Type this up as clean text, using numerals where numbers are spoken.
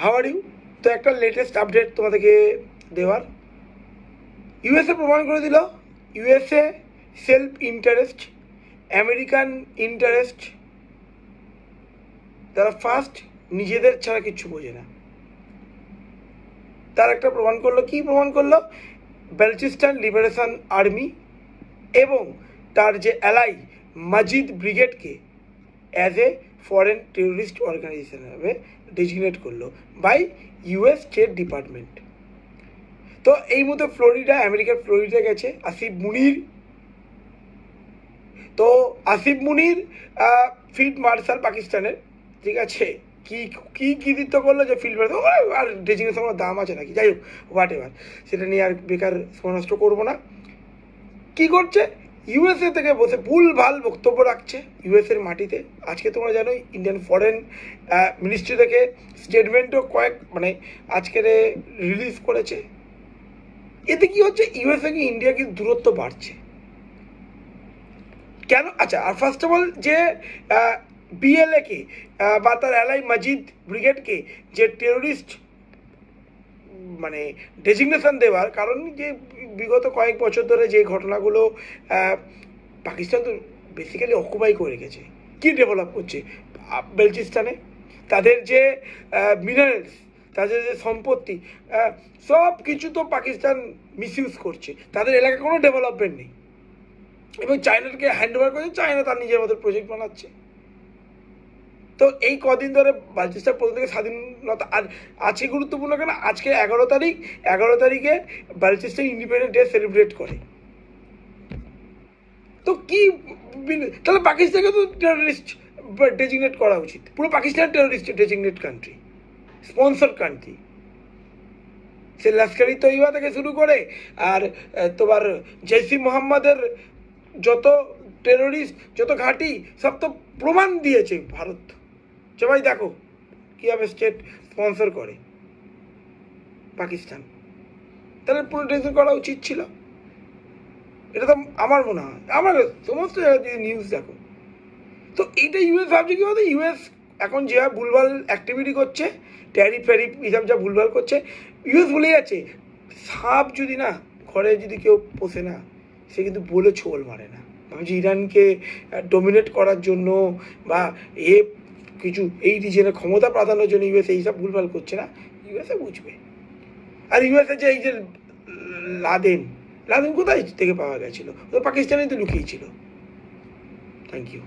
How are you? তো একটা latest update তোমাদেরকে দেওয়ার, ইউএসএ প্রমাণ করে দিল USA self interest, American interest, তারা ফার্স্ট নিজেদের ছাড়া কিচ্ছু বোঝে না। তার একটা প্রমাণ করলো, কি প্রমাণ করলো? বেলচিস্তান লিবারেশন আর্মি এবং তার যে অ্যালাই মাজিদ ব্রিগেডকে as a foreign terrorist organisation হিসেবে ডেজিগনেট করলো বাই ইউএস স্টেট ডিপার্টমেন্ট। তো এই মধ্যে ফ্লোরিডা, আমেরিকার ফ্লোরিডা গেছে আসিফ মুনির। তো আসিফ মুনির ফিল্ড মার্শাল পাকিস্তানের, ঠিক আছে, কি কি কৃতিত্ব করলো যে ফিল্ড মার্শাল, আর ডেজিগনেশনের দাম আছে নাকি, যাই হোক হোয়াট এভার, সেটা নিয়ে আর বেকার সময় নষ্ট করবো না। কি করছে? ইউএসএ থেকে বসে ভুলভাল বক্তব্য রাখছে ইউএসএর মাটিতে। আজকে তোমরা জানো ইন্ডিয়ান ফরেন মিনিস্ট্রি থেকে স্টেটমেন্টও আজকের রিলিজ করেছে। এতে কি হচ্ছে? ইউএসএ কি ইন্ডিয়া কি দূরত্ব বাড়ছে কেন? আচ্ছা, আর ফার্স্ট অফ অল যে বিএলএ কে বা তার অ্যালাই মাজিদ ব্রিগেডকে যে টেরোরিস্ট ডেজিগনেশন দেওয়ার কারণ, যে বিগত কয়েক বছর ধরে যে ঘটনাগুলো পাকিস্তান তো বেসিক্যালি অকুপাই করে রেখেছে, কি ডেভেলপ করছে বেলচিস্তানে, তাদের যে মিনারেলস, তাদের যে সম্পত্তি, সব কিছু তো পাকিস্তান মিসইউজ করছে, তাদের এলাকায় কোনো ডেভেলপমেন্ট নেই, এবং চায়নাকে হ্যান্ড ওভার করছে, চায়না তার নিজের মতো প্রজেক্ট বানাচ্ছে। তো এই কদিন ধরে বালচিস্তান প্রথম থেকে স্বাধীনতা, আর আজকে গুরুত্বপূর্ণ কেন? আজকে 11 তারিখে বালচিস্তান ইন্ডিপেন্ডেন্ট ডে সেলিব্রেট করে। তো কি তাহলে পাকিস্তানকে তো টেররিস্ট ডেজিগনেট করা উচিত, পুরো Pakistan terrorist designate country, sponsor country. সে লস্করি তৈবা থেকে শুরু করে আর তোমার জৈসি মোহাম্মদের যত টেররিস্ট, যত ঘাঁটি, সব তো প্রমাণ দিয়েছে ভারত যে ভাই দেখো কীভাবে স্টেট স্পন্সর করে পাকিস্তান। তাহলে পুরো ডেজিগনেট করা উচিত ছিল, এটা তো আমার মনে হয়। আমার সমস্ত নিউজ দেখো, তো এইটা ইউএস ভাবছে কি বলতো, ইউএস এখন যেভাবে ভুলভাল অ্যাক্টিভিটি করছে, ট্যারিফ ফ্যারিফ হিসাব যা ভুলভাল করছে, ইউএস বলে যাচ্ছে সাপ যদি না ঘরে যদি কেউ পোষে না, সে কিন্তু বলে ছোল মারে না। ভাবছি ইরানকে ডোমিনেট করার জন্য বা কিছু এই রিজনের ক্ষমতা প্রাধান্যের জন্য ইউএস এইসব ভুলভাল করছে না, ইউএসএ বুঝবে। আর ইউএসএ যে এই যে লাদেন কোথায় থেকে পাওয়া গেছিলো? তো পাকিস্তানে তো লুকিয়েছিল। Thank you.